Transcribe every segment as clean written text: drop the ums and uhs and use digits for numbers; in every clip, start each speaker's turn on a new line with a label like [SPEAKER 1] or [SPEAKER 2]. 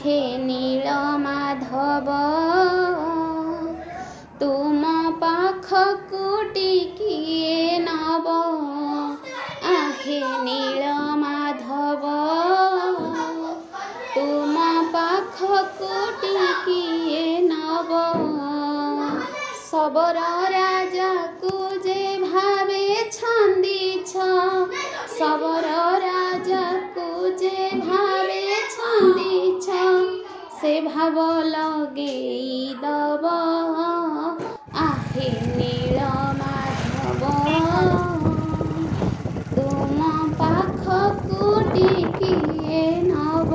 [SPEAKER 1] आहे नील माधव तुम पाखकु टिकिए नब आहे नील माधव तुम पाखकु टिकिए नब सबर राजा को जे भावे छंदीछ सबर राजा को जे भावे छंदीछ से भाव लगे दब आहे नील माधव तुम पाखकु टिकिए नब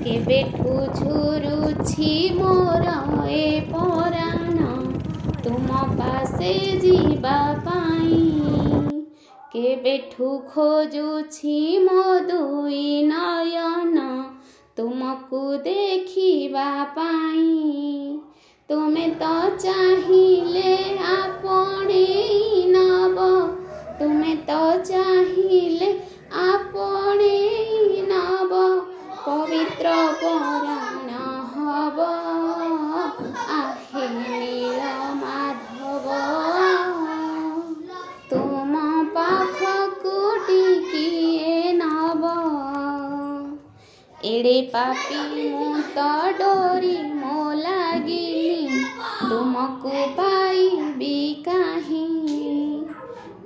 [SPEAKER 1] केबेठु झुरुछि मोर ए पराण तुम पासे जीवा पाई केबेठु खोजुछि मो दुई नयन तुमको देखिबा पाई तुमे तो चाहिए आपणे नब तुमे तो चाहिए आपणे नब पवित्र पराण हब आहे नील माधव तुम पाखकु टिकिए नब एड़े पापी मु तो डोरी मो लागिली तुमको पाइबी काहि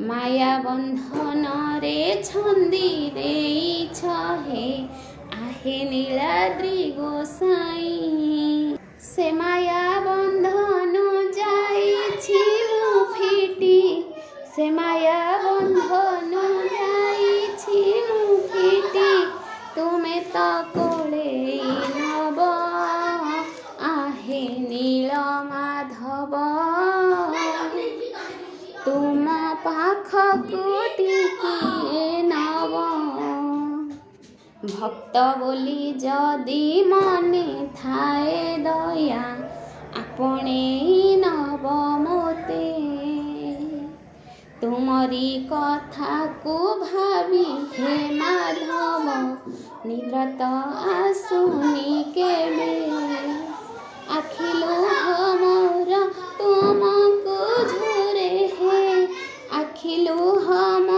[SPEAKER 1] माया बंधन रे छंदी देइछ हे आहे नीलाद्रि गोसाई से माया बंधन जाइछि मु फिटी से माया बंधन जाइछि मु फिटी तुमे तो कोले नब आहे नील माधव तुम पाखकु टिकिए नब भक्त बोली जदि मने थाए दया आपणे नब मोते तुमरी कथा को भावी हे माधव निव्रत आसुनी केबे आखिलु हमर तुमको झुरे हे आखिलु हम